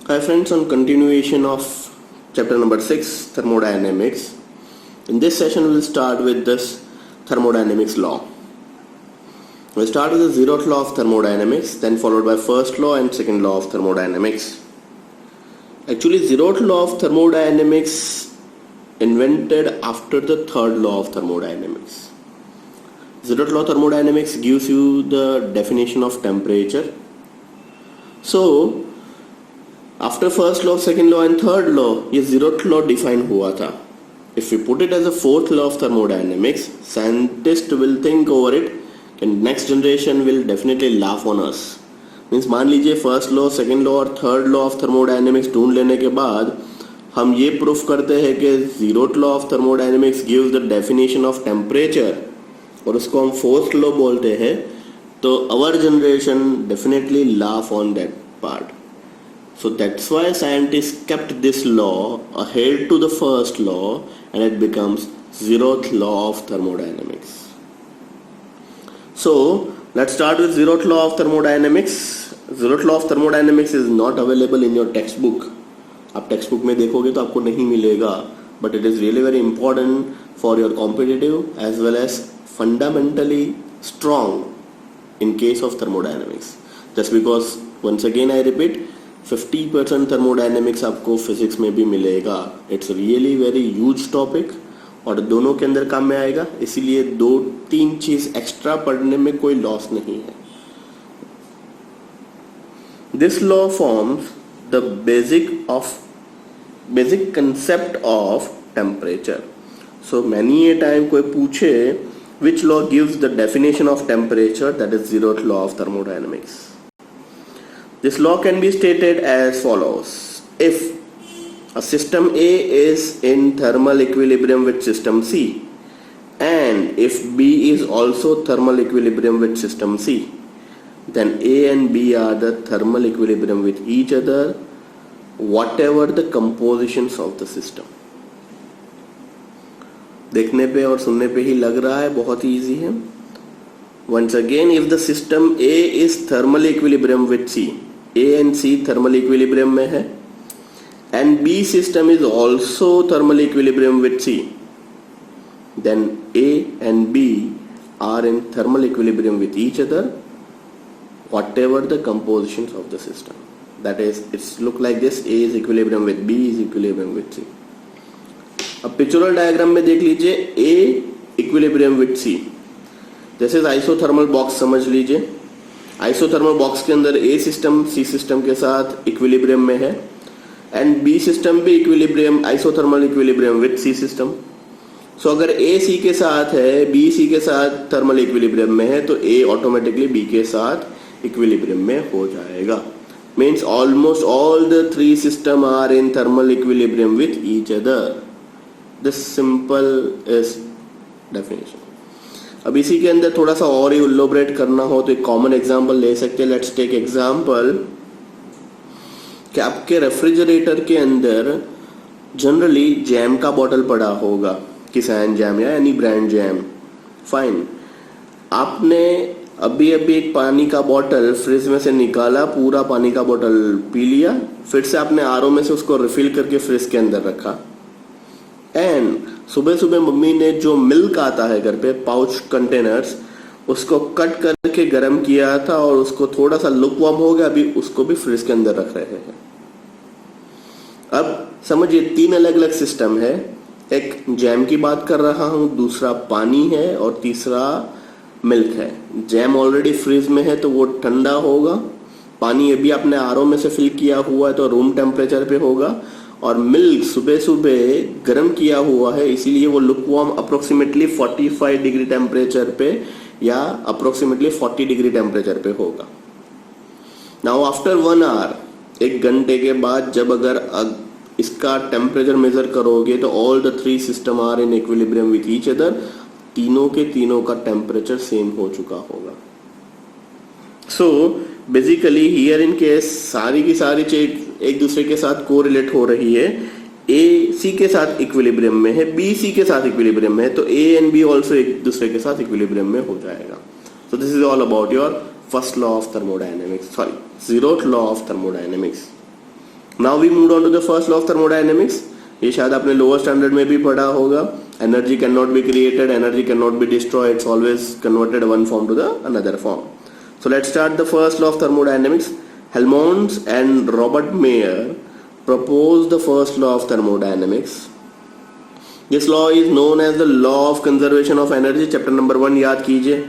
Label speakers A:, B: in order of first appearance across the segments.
A: Hi friends, on continuation of chapter number 6, thermodynamics. In this session we will start with this thermodynamics law. We'll start with the zeroth law of thermodynamics, then followed by first law and second law of thermodynamics. Actually, zeroth law of thermodynamics invented after the third law of thermodynamics. Zeroth law of thermodynamics gives you the definition of temperature. So after first law, second law and third law, ये zeroth law define हुआ था. If we put it as a fourth law of thermodynamics, scientists will think over it and next generation will definitely laugh on us. Means मान लीजिए first law, second law और third law of thermodynamics ढूंढ लेने के बाद हम ये proof करते हैं कि zeroth law of thermodynamics gives the definition of temperature और उसको हम fourth law बोलते हैं, तो our generation definitely laugh on that part. So that's why scientists kept this law ahead to the first law and it becomes zeroth law of thermodynamics. So let's start with zeroth law of thermodynamics. Zeroth law of thermodynamics is not available in your textbook. आप textbook में देखोगे तो आपको नहीं मिलेगा, but it is really very important for your competitive as well as fundamentally strong in case of thermodynamics. Just because once again I repeat, 50% thermodynamics आपको physics में भी मिलेगा. It's really very huge topic और दोनों के अंदर काम में आएगा, इसीलिए 2-3 चीज एक्स्ट्रा पढ़ने में कोई लॉस नहीं है. This law forms the basic concept of temperature. So many a time कोई पूछे which law gives the definition of temperature, that is zeroth law of thermodynamics. This law can be stated as follows. If a system A is in thermal equilibrium with system C and if B is also thermal equilibrium with system C, then A and B are the thermal equilibrium with each other whatever the compositions of the system. देखने पे और सुनने पे ही लग रहा है बहुत ही easy है. Once again, if the system A is thermal equilibrium with C, A and C thermal equilibrium में है and B system is also thermal equilibrium with C, then A and B are in thermal equilibrium with each other whatever the compositions of the system. That is, it's look like this. A is equilibrium with B is equilibrium with C. अब pictorial diagram में देख लीजिए A equilibrium with C. This is isothermal box समझ लीजिए. Isothermal box के अंदर ए system सी system के साथ इक्विलिब्रियम में है एंड बी सिस्टम भी equilibrium isothermal equilibrium with C system. So अगर ए सी के साथ है, बी सी के साथ थर्मल इक्विलिब्रियम में है, तो ए ऑटोमेटिकली बी के साथ इक्विलिब्रियम में हो जाएगा. Means almost all the 3 system are in thermal equilibrium with each other. This simple is definition. अब इसी के अंदर थोड़ा सा और ही इलैबोरेट करना हो तो एक कॉमन एग्जांपल ले सकते हैं. लेट्स टेक एग्जांपल कि आपके रेफ्रिजरेटर के अंदर जनरली जैम का बॉटल पड़ा होगा, किसान जैम या एनी ब्रांड जैम. फाइन, आपने अभी एक पानी का बॉटल फ्रिज में से निकाला, पूरा पानी का बॉटल पी लिया, फिर से आपने आरओ में से उसको रिफिल करके फ्रिज के अंदर रखा एंड सुबह सुबह मम्मी ने जो मिल्क आता है घर पे पाउच कंटेनर्स, उसको कट करके गर्म किया था और उसको थोड़ा सा लुकवार्म हो गया, अभी उसको भी फ्रिज के अंदर रख रहे हैं. अब समझिए 3 अलग अलग सिस्टम है. एक जैम की बात कर रहा हूं, दूसरा पानी है और तीसरा मिल्क है. जैम ऑलरेडी फ्रिज में है तो वो ठंडा होगा, पानी अभी आपने आरओ में से फिल किया हुआ है तो रूम टेम्परेचर पे होगा, और मिल्क सुबह सुबह गर्म किया हुआ है इसीलिए वो लुकवार्म अप्रोक्सीमेटली 45 डिग्री टेम्परेचर पे या अप्रोक्सीमेटली 40 डिग्री टेम्परेचर पे होगा. नाउ आफ्टर 1 आवर, 1 घंटे के बाद जब अगर इसका टेम्परेचर मेजर करोगे तो all the 3 system are in equilibrium with each other. तीनों के तीनों का टेम्परेचर सेम हो चुका होगा. So basically here in case सारी की सारी चीज एक दूसरे के साथ कोरिलेट हो रही है. ए सी के साथ इक्विलिब्रियम में है, बी सी के साथ इक्विलिब्रियम में है, तो ए एंड बी ऑल्सो एक दूसरे के साथ इक्विलिब्रियम में हो जाएगा. So this is all about your first law of thermodynamics, zeroth law of thermodynamics. Now we move on to the first law of thermodynamics. ये शायद आपने लोअर स्टैंडर्ड में भी पढ़ा होगा. Energy can not be created, energy can not be destroyed, it's always converted one form to the another form. So let's start the first law of thermodynamics. Helmholtz and Robert Mayer proposed the first law of thermodynamics. This law is known as the law of conservation of energy. Chapter number 1 याद कीजिए.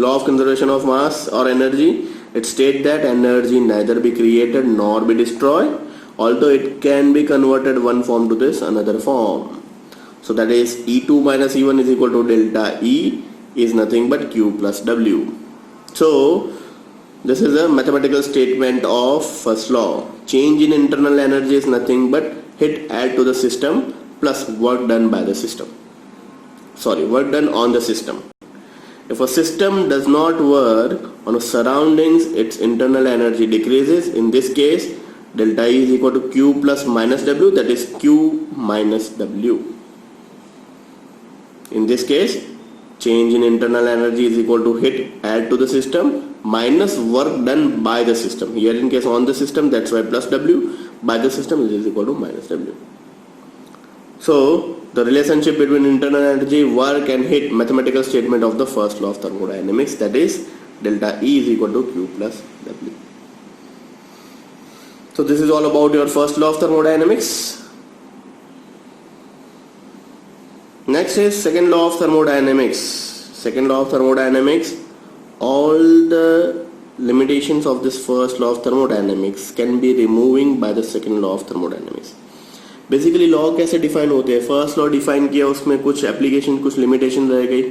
A: Law of conservation of mass or energy. It states that energy neither be created nor be destroyed, although it can be converted one form to this another form. So that is E2 minus E1 is equal to delta E is nothing but Q plus W. So this is a mathematical statement of first law. Change in internal energy is nothing but heat add to the system plus work done by the system. Work done on the system. If a system does not work on its surroundings, its internal energy decreases. In this case, delta E is equal to Q plus minus W, that is Q minus W. In this case, change in internal energy is equal to heat add to the system minus work done by the system. Here in case on the system, that's why plus W, by the system is equal to minus W. So the relationship between internal energy, work and heat, mathematical statement of the first law of thermodynamics, that is delta E is equal to Q plus W. So this is all about your first law of thermodynamics. Next is second law of thermodynamics. Second law of thermodynamics, all the limitations of this first law of thermodynamics can be removing by the second law of thermodynamics. Basically law कैसे define होते हैं? First law define किया, उसमें कुछ application, कुछ limitation रह गई,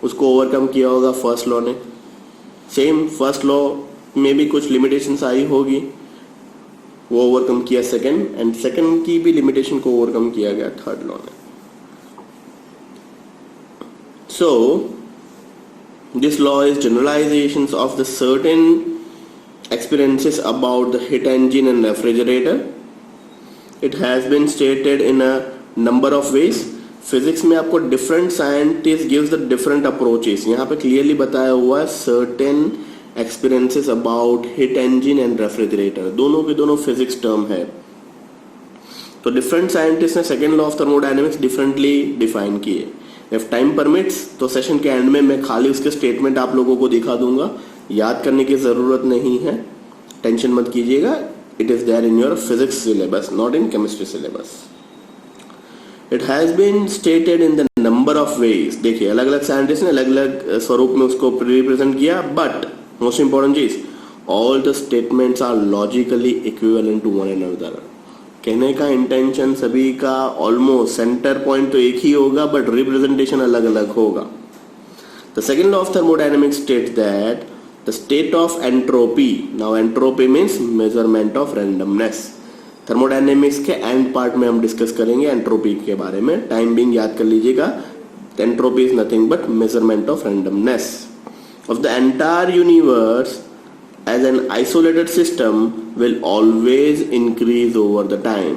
A: उसको ओवरकम किया होगा फर्स्ट लॉ ने. सेम फर्स्ट लॉ में भी कुछ लिमिटेशंस आई होगी, वो ओवरकम किया सेकंड, एंड सेकंड की भी लिमिटेशन को ओवरकम किया गया थर्ड लॉ ने. So this law is generalizations of the certain experiences about the heat engine and refrigerator. It has been stated in a number of ways. Physics में आपको different scientists gives the different approaches. यहाँ पे clearly बताया हुआ है certain experiences about heat engine and refrigerator. दोनों के दोनों physics term है. तो different scientists ने second law of thermodynamics differently define किए. If time permits, तो सेशन के एंड में मैं खाली उसके स्टेटमेंट आप लोगों को दिखा दूंगा. याद करने की जरूरत नहीं है, टेंशन मत कीजिएगा. It is there in your physics syllabus, not in chemistry syllabus. It has been stated in the number of ways. देखिए अलग अलग साइंटिस्ट ने अलग अलग स्वरूप में उसको रिप्रेजेंट किया, बट मोस्ट इंपॉर्टेंट चीज, all the statements are logically equivalent to one another. कहने का इंटेंशन सभी का ऑलमोस्ट सेंटर पॉइंट तो एक ही होगा, बट रिप्रेजेंटेशन अलग अलग होगा. The second law of thermodynamics states that the state of entropy, now entropy means measurement of randomness. Thermodynamics के एंड पार्ट में हम डिस्कस करेंगे एंट्रोपी के बारे में. टाइम बिंग याद कर लीजिएगा, entropy is nothing but measurement of randomness of the entire universe as an isolated system will always increase over the time.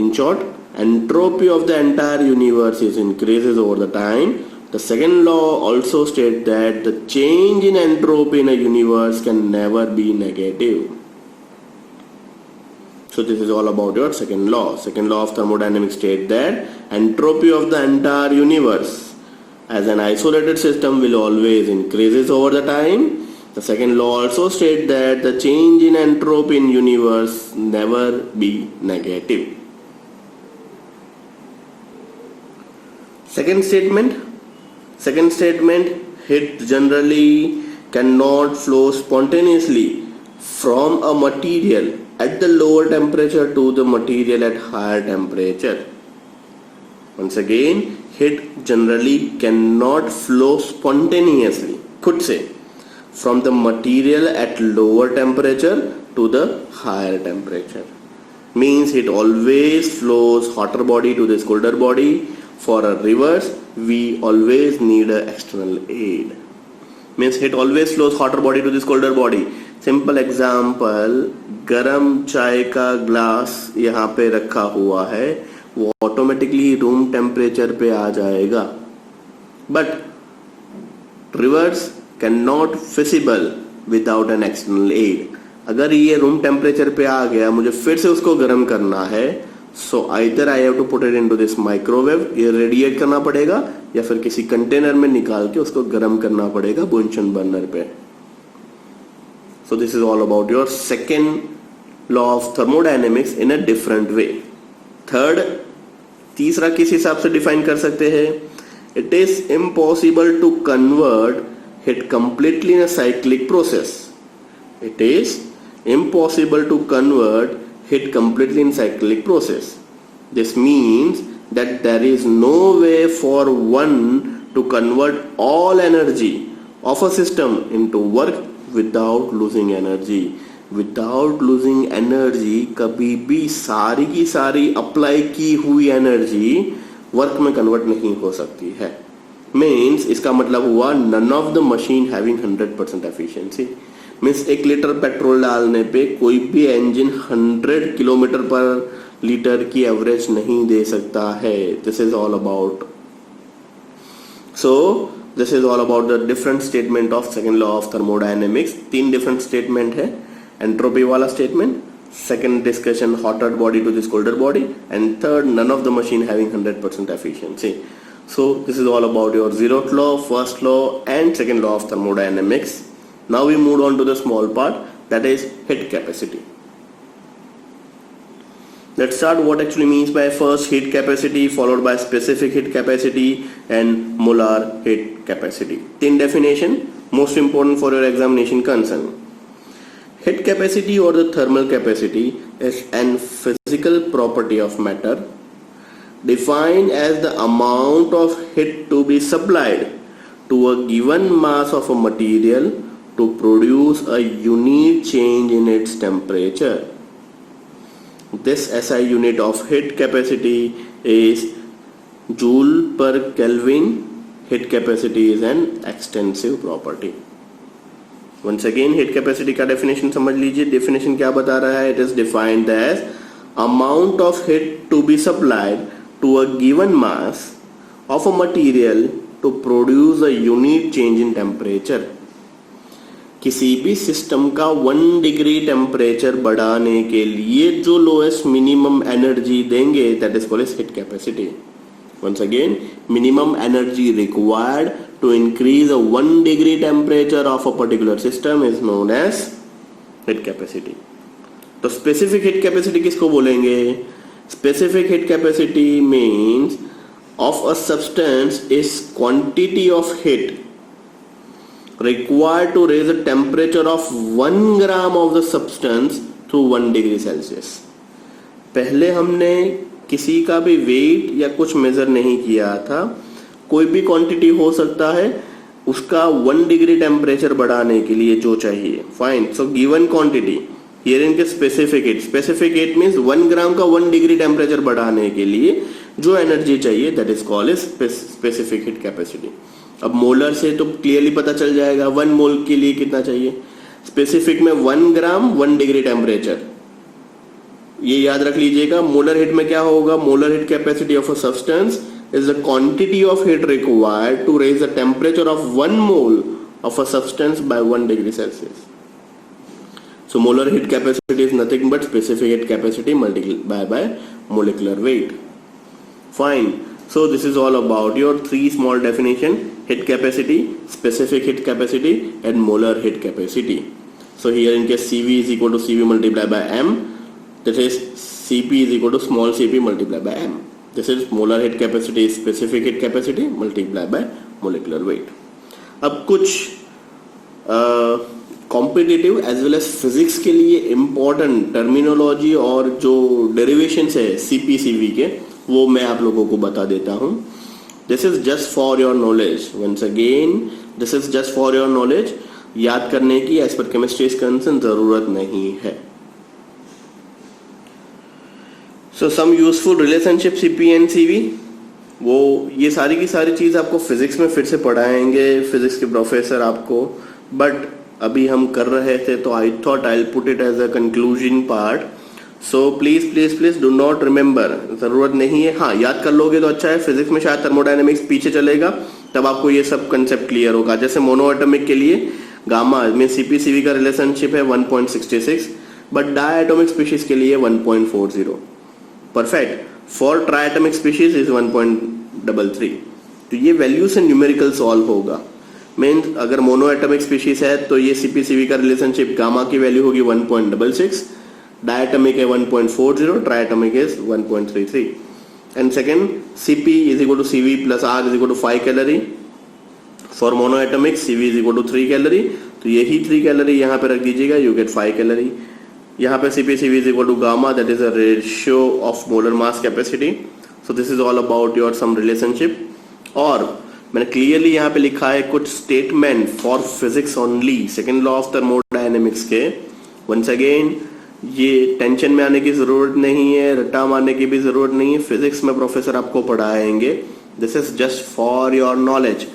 A: In short, entropy of the entire universe is increases over the time. The second law also states that the change in entropy in a universe can never be negative. So this is all about your second law. Second law of thermodynamics states that entropy of the entire universe as an isolated system will always increases over the time. The second law also states that the change in entropy in universe never be negative. Second statement, heat generally cannot flow spontaneously from a material at the lower temperature to the material at higher temperature. Once again, heat generally cannot flow spontaneously, खुद से, from the material at lower temperature to the higher temperature. Means it always flows hotter body to this colder body. For a reverse, we always need an external aid. Means it always flows hotter body to this colder body. Simple example, गरम चाय का glass यहाँ पे रखा हुआ है, वो automatically room temperature पे आ जाएगा. But reverse cannot feasible without an external aid. अगर ये रूम टेम्परेचर पे आ गया, मुझे फिर से उसको गर्म करना है, so either I have to put it into this microwave, ये रेडिएट करना पड़ेगा, या फिर किसी कंटेनर में निकाल के उसको गर्म करना पड़ेगा बुनचन बर्नर पे. So this is all about your second law of thermodynamics in a different way. Third, तीसरा किस हिसाब से डिफाइन कर सकते हैं? It is impossible to convert heat completely in a cyclic process. It is impossible to convert heat completely in cyclic process. This means that there is no way for one to convert all energy of a system into work without losing energy. Without losing energy, कभी भी सारी की सारी apply की हुई energy work में convert नहीं हो सकती है. मीन्स इसका मतलब हुआ none of the machine having 100% efficiency. Means 1 litre petrol डालने पे कोई भी इंजन 100 किलोमीटर पर लीटर की एवरेज नहीं दे सकता है. This is all about. So this is all about the different statement of second law of thermodynamics. 3 different statement है. एंट्रोपी वाला statement, second discussion hotter body to this colder body, and third none of the machine having 100% efficiency. So this is all about your zeroth law, first law and second law of thermodynamics. Now we move on to the small part, that is heat capacity. Let's start what actually means by first heat capacity, followed by specific heat capacity and molar heat capacity. 3 definition, most important for your examination concern. Heat capacity or the thermal capacity is an physical property of matter defined as the amount of heat to be supplied to a given mass of a material to produce a unit change in its temperature. This SI unit of heat capacity is Joule per Kelvin. Heat capacity is an extensive property. Once again, heat capacity का definition समझ लीजिए. definition क्या बता रहा है? It is defined as amount of heat to be supplied to a given mass of a material to produce a unit change in temperature. किसी भी system का 1 डिग्री टेम्परेचर बढ़ाने के लिए जो लोएस्ट मिनिमम एनर्जी देंगे, that is called heat capacity. Once again, minimum energy required to increase a 1 degree temperature of a particular system is known as heat capacity. तो specific heat capacity किसको बोलेंगे? Specific heat capacity means of a substance is quantity of heat required to raise the temperature of 1 gram of the substance to 1 degree Celsius. पहले हमने किसी का भी wait या कुछ मेजर नहीं किया था. कोई भी क्वांटिटी हो सकता है, उसका 1 डिग्री टेम्परेचर बढ़ाने के लिए जो चाहिए. Fine. So given quantity here in K specific heat. Specific heat means 1 gram का 1 डिग्री टेम्परेचर बढ़ाने के लिए जो एनर्जी चाहिए, that is called specific heat capacity. अब मोलर से तो क्लियरली पता चल जाएगा 1 मोल के लिए कितना चाहिए. स्पेसिफिक में 1 ग्राम 1 डिग्री टेम्परेचर, ये याद रख लीजिएगा. मोलर हीट में क्या होगा? Molar heat capacity of a substance is the quantity of heat required to raise the temperature of 1 mole of a substance by 1 degree Celsius. So molar heat capacity is nothing but specific heat capacity multiplied by molecular weight. Fine. So this is all about your 3 small definition: heat capacity, specific heat capacity and molar heat capacity. So here in case CV is equal to CV multiplied by M, that is Cp is equal to small cp multiplied by M. This is molar heat capacity, specific heat capacity multiplied by molecular weight. अब कुछ competitive as well as physics के लिए important terminology और जो derivations है CP/CV के, वो मैं आप लोगों को बता देता हूं. This is just for your knowledge. Once again, this is just for your knowledge. याद करने की एज पर केमिस्ट्री कंसर्न जरूरत नहीं है. So some useful relationship CP and CV, वो ये सारी की सारी चीज आपको फिजिक्स में फिर से पढ़ाएंगे, फिजिक्स के प्रोफेसर आपको. बट अभी हम कर रहे थे तो I thought I put it as a conclusion part. So please please please do not remember, जरूरत नहीं है. हाँ, याद कर लोगे तो अच्छा है. फिजिक्स में शायद थर्मोडायनेमिक्स पीछे चलेगा, तब आपको ये सब कंसेप्ट क्लियर होगा. जैसे मोनोएटॉमिक के लिए गामा में CpCv का रिलेशनशिप है 1.66, बट डायटोमिक स्पीशीज के लिए 1.40. Perfect. For triatomic species is 1.33. तो ये वैल्यू से न्यूमेरिकल सॉल्व होगा. मीन्स अगर मोनोएटमिक स्पीशीज है तो ये CpCv का रिलेशनशिप गामा की वैल्यू होगी 1.66, डायटोमिक है 1.40, triatomic is 1.33. And second, Cp is equal to Cv plus R is equal to 5 calorie. For monoatomic Cv is equal to 3 calorie. तो यही 3 कैलोरी यहाँ पे रख दीजिएगा, यू गेट 5 कैलोरी. यहाँ पे CpCv is equal to gamma, that is a ratio of molar mass capacity. So this is all about your some relationship. और मैंने क्लियरली यहाँ पे लिखा है कुछ statement for physics only, second law of thermodynamics के. वंस अगेन, ये tension में आने की जरूरत नहीं है, रट्टा मारने की भी जरूरत नहीं है. फिजिक्स में प्रोफेसर आपको पढ़ाएंगे. This is just for your knowledge.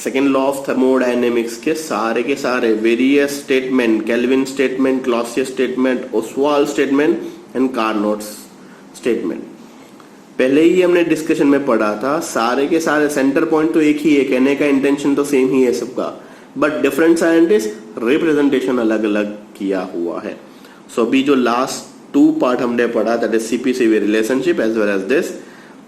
A: Second law of thermodynamics के सारे various statement, kelvin statement, Clausius statement, Oswald statement and Carnot statement पहले ही हमने डिस्कशन में पढ़ा था. सारे के सारे सेंटर पॉइंट तो एक ही है, कहने का इंटेंशन तो सेम ही है सबका, बट डिफरेंट साइंटिस्ट रिप्रेजेंटेशन अलग अलग किया हुआ है. सो अभी जो लास्ट 2 पार्ट हमने पढ़ा, that is CpCv relationship as well as this,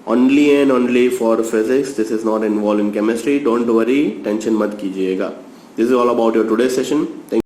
A: only and only for physics. This is not involved in chemistry. Don't worry, tension मत कीजिएगा. This is all about your today's session. Thank